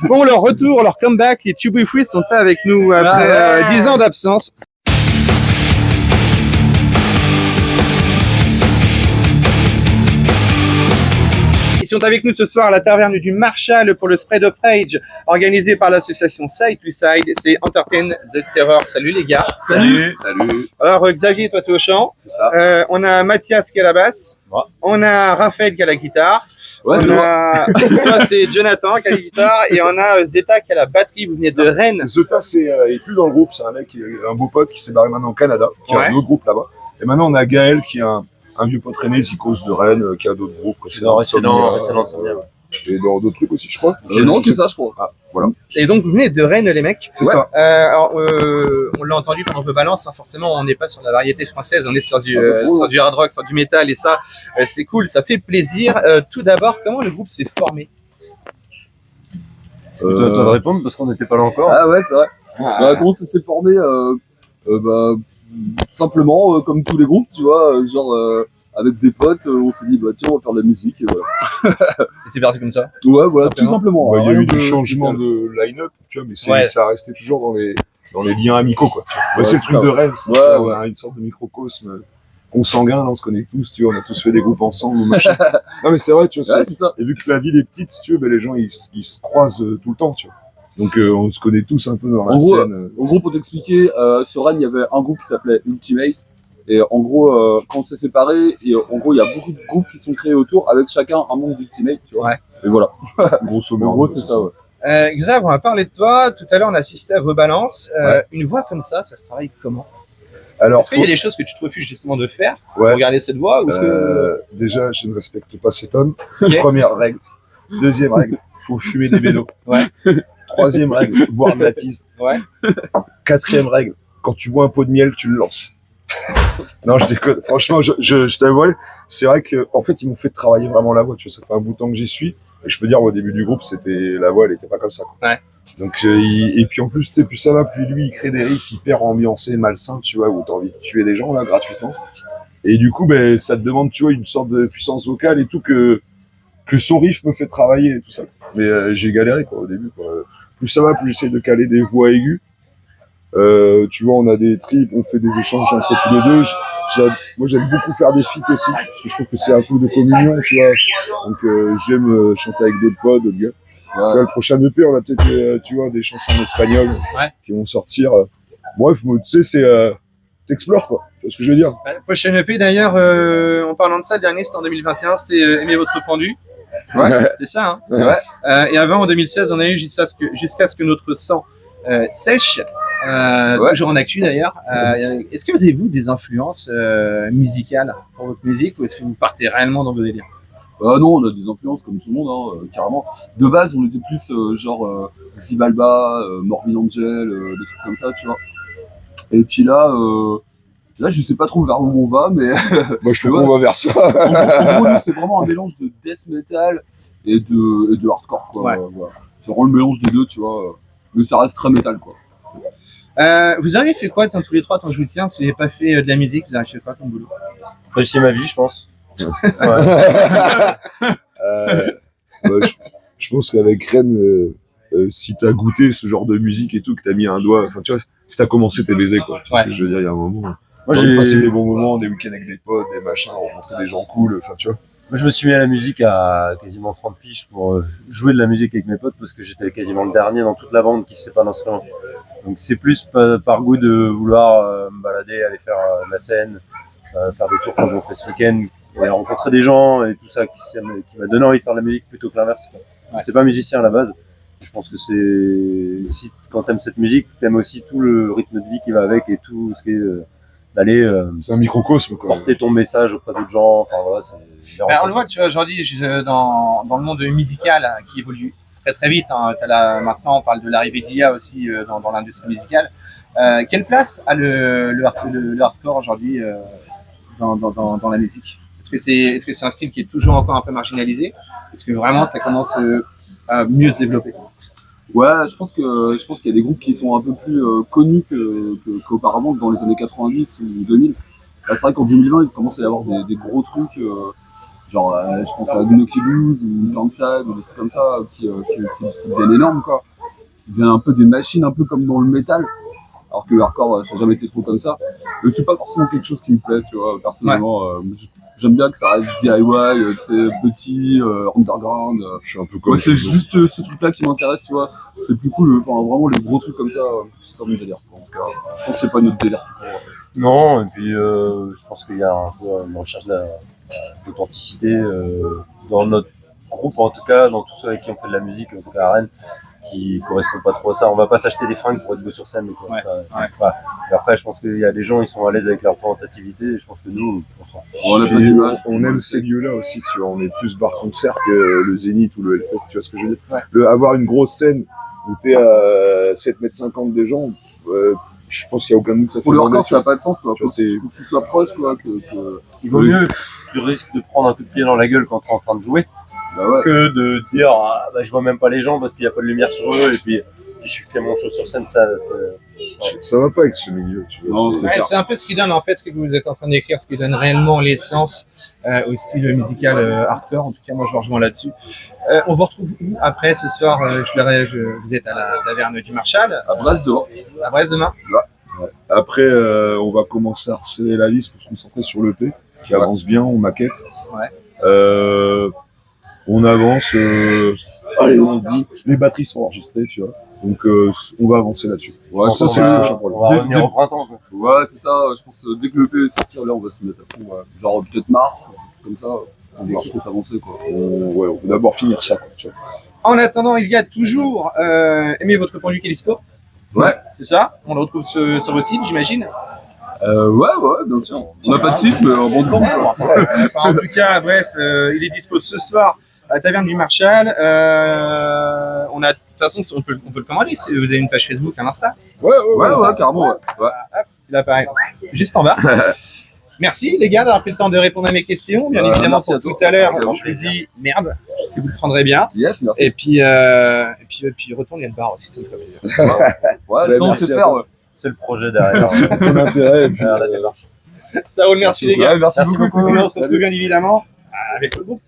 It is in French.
Bon, leur retour, leur comeback, les Tubby Free sont avec nous après 10 ans d'absence. Ils sont avec nous ce soir à la taverne du Marshall pour le Spread of Rage organisé par l'association Side to Side. C'est Entertain the Terror. Salut les gars. Salut. Alors Xavier, toi tu es au chant. C'est ça. On a Mathias qui est à la basse. Ouais. On a Raphaël qui est à la guitare. Ouais, toi c'est Jonathan qui a la guitare et on a Zeta qui a la batterie. Vous venez de Rennes. Zeta, il est plus dans le groupe, c'est un mec, un beau pote qui s'est barré maintenant au Canada, qui a un autre groupe là-bas. Et maintenant on a Gaël qui est un vieux pote rennais, Zikos de Rennes, qui a d'autres groupes. C'est dans Insomnia. Et dans d'autres trucs aussi, je crois. Non, que ça, je crois. Ah, voilà. Et donc vous venez de Rennes les mecs. C'est ça. Alors on l'a entendu pendant vos balances, hein, forcément on n'est pas sur la variété française, on est sur du hard rock, sur du métal et ça c'est cool, ça fait plaisir. Tout d'abord, comment le groupe s'est formé? Tu dois répondre parce qu'on n'était pas là encore. Ah ouais, c'est vrai. Comment ça s'est formé simplement comme tous les groupes, tu vois, avec des potes, on s'est dit bah tiens on va faire de la musique et voilà. Et c'est parti comme ça. Ouais, voilà, tout simplement. Il y a eu du changement de line-up, tu vois, mais ça restait toujours dans les liens amicaux, quoi. C'est le truc de Rennes, on a une sorte de microcosme consanguin, là, on se connaît tous, tu vois, on a tous fait des groupes ensemble, machin. Non mais c'est vrai, tu vois, c'est ça. Et vu que la ville est petite, si tu veux, les gens ils se croisent tout le temps, tu vois. Donc on se connaît tous un peu dans la scène. En gros, pour t'expliquer, sur Rennes, il y avait un groupe qui s'appelait Ultimate. Et en gros, quand on s'est séparés, et en gros, il y a beaucoup de groupes qui sont créés autour, avec chacun un membre d'Ultimate, tu vois. Ouais. Et voilà. Grosso modo. En gros, c'est ça, ouais. Xav, on va parler de toi. Tout à l'heure, on a assisté à vos balances. Une voix comme ça se travaille comment? Alors, est-ce qu'il y a des choses que tu te refuses justement de faire pour garder cette voix ou Déjà, je ne respecte pas cet homme. Première règle. Deuxième règle, il faut fumer des bédos. Troisième règle, boire de la tise. Quatrième règle, quand tu vois un pot de miel, tu le lances. Non, je déconne. Franchement, je t'avoue, c'est vrai que en fait, ils m'ont fait travailler vraiment la voix. Tu vois, ça fait un bout de temps que j'y suis. Et je peux dire, au début du groupe, la voix, elle était pas comme ça, quoi. Donc, et puis en plus, tu sais, plus ça va, plus lui, il crée des riffs hyper ambiancés, malsains, tu vois, où t'as envie de tuer des gens, là, gratuitement. Et du coup, ça te demande, tu vois, une sorte de puissance vocale et tout que son riff me fait travailler et tout ça. Mais j'ai galéré, quoi, au début, quoi. Plus ça va, plus j'essaie de caler des voix aiguës. Tu vois, on a des trips, on fait des échanges entre tous les deux. Moi, j'aime beaucoup faire des feats aussi, parce que je trouve que c'est un truc de communion, tu vois. Donc, j'aime chanter avec d'autres potes, d'autres gars. Tu vois, le prochain EP, on a peut-être, tu vois, des chansons en espagnol qui vont sortir. Bref, tu sais, t'explores, quoi. Tu vois ce que je veux dire? Le prochain EP, d'ailleurs, en parlant de ça, le dernier, c'était en 2021, c'était Aimez votre pendu. C'était ça, hein. Et avant, en 2016, on a eu jusqu'à ce que notre sang sèche. Toujours en actu d'ailleurs. Est-ce que vous avez des influences musicales pour votre musique ou est-ce que vous partez réellement dans vos délires? Non, on a des influences comme tout le monde, carrément. De base, on était plus Xibalba, Morbid Angel, des trucs comme ça, tu vois. Et puis là, je sais pas trop vers où on va, mais moi je trouve qu'on va vers ça. En gros, c'est vraiment un mélange de death metal et de hardcore, quoi. Voilà. C'est vraiment le mélange des deux, tu vois. Mais ça reste très métal, quoi. Vous auriez fait quoi tous les trois tant que je vous tiens? Si vous n'avez pas fait de la musique, vous auriez fait quoi comme boulot? Réussir ma vie, je pense. Je pense qu'avec Rennes, si t'as goûté ce genre de musique et tout, que t'as mis un doigt, enfin tu vois, si t'as commencé, t'es baisé, quoi. Je veux dire, il y a un moment. Moi, j'ai passé des bons moments, des week-ends avec des potes, des machins, rencontrer des gens cool, enfin tu vois. Moi, je me suis mis à la musique à quasiment 30 piges pour jouer de la musique avec mes potes parce que j'étais quasiment le dernier dans toute la bande qui faisait pas d'instrument. Donc c'est plus par goût de vouloir me balader, aller faire de la scène, faire des tours comme on fait ce week-end, et rencontrer des gens et tout ça qui m'a donné envie de faire de la musique plutôt que l'inverse. J'étais pas musicien à la base. Je pense que quand t'aimes cette musique, t'aimes aussi tout le rythme de vie qui va avec et tout ce qui est d'aller c'est un microcosme, quoi. Porter ton message auprès d'autres gens. Enfin voilà, on le voit, tu vois, aujourd'hui dans le monde musical qui évolue très très vite. Hein. Maintenant, on parle de l'arrivée d'IA aussi dans l'industrie musicale. Quelle place a le hardcore aujourd'hui dans la musique? Est-ce que c'est un style qui est toujours encore un peu marginalisé? Est-ce que vraiment ça commence à mieux se développer? Ouais, je pense qu'il y a des groupes qui sont un peu plus connus qu'auparavant, dans les années 90 ou 2000. Là, c'est vrai qu'en 2020, il commence à y avoir des gros trucs. Genre, je pense à Gnocchi Blues ou Tangside ou des trucs comme ça qui deviennent énormes, quoi. Qui deviennent un peu des machines, un peu comme dans le métal. Alors que le hardcore, ça n'a jamais été trop comme ça. Et c'est pas forcément quelque chose qui me plaît, tu vois, personnellement. J'aime bien que ça reste DIY, tu sais, petit, underground. Je suis un peu comme Ouais, c'est juste ce truc-là qui m'intéresse, tu vois. C'est plus cool, enfin, vraiment les gros trucs comme ça, c'est pas mon délire, quoi. En tout cas, je pense que c'est pas notre délire. Non, et puis je pense qu'il y a un peu une recherche d'authenticité dans notre groupe, en tout cas, dans tous ceux avec qui on fait de la musique, en tout cas à Rennes, qui correspond pas trop à ça. On va pas s'acheter des fringues pour être beau sur scène. Quoi. Ouais, Ça, ouais. Voilà. Et après, je pense qu'il y a des gens, ils sont à l'aise avec leur représentativité, et je pense que nous, on s'en fout. On a pas Et d'image. on aime ces lieux-là aussi, tu vois. On est plus bar-concert que le Zénith ou le Hellfest, tu vois ce que je veux dire. Ouais. Avoir une grosse scène où t'es à 7,50 m des gens, je pense qu'il n'y a aucun doute que ça fait Pour le bander, hardcore, tu ça n'a vois. pas de sens, quoi. Tu vois, c'est- Faut que tu sois proche, quoi. Il vaut mieux que tu risques de prendre un coup de pied dans la gueule quand tu es en train de jouer, Bah ouais. que de dire je vois même pas les gens parce qu'il n'y a pas de lumière sur eux, et puis je fais mon show sur scène, Ça va pas avec ce milieu, tu vois. Non, c'est- Ouais, c'est un peu ce qui donne en fait ce que vous êtes en train d'écrire, ce qui donne réellement l'essence au style musical hardcore. En tout cas, moi je vous rejoins là-dessus. On vous retrouve où après ce soir vous êtes à la taverne du Marshall, À Brest dehors. à Brest demain. Après, on va commencer à resserrer la liste pour se concentrer sur l'EP, qui avance bien, on maquette. Ouais. On avance. Allez, on dit. Les batteries sont enregistrées, tu vois. Donc, on va avancer là-dessus. Ouais, Ça, c'est on le va, prochain problème. on va revenir au printemps. Quoi. Ouais, c'est ça. Je pense dès que le P est sorti, là, on va se mettre à fond. Ouais. Genre peut-être mars, comme ça. On va trop s'avancer, quoi. On va d'abord finir ça, quoi, tu vois. En attendant, il y a toujours aimez votre pendu Kélispo. Ouais. C'est ça. On le retrouve sur vos sites, j'imagine. Ouais, bien sûr. On n'a pas de site, mais en bon de compte, quoi. Enfin, en tout cas, bref, il est dispo ce soir à la taverne du Marshall. On a, de toute façon, on peut le commander. Si vous avez une page Facebook, un Insta. Ouais, carrément, ouais. Il apparaît juste en bas. Merci les gars d'avoir pris le temps de répondre à mes questions. Bien évidemment, merci à pour toi. tout à l'heure, Merci à vous. je vous dis merde, si vous le prendrez bien. Yes, merci. Et puis retourne, il y a le bar aussi, ça me fait plaisir. Ouais, Ouais, ça, on merci sait à faire, toi. ouais. C'est le projet derrière. Merci pour ton intérêt. Et puis, derrière la démarche. Ça roule, merci les gars. Ouais, merci beaucoup. beaucoup. Et on se retrouve bien évidemment avec le groupe.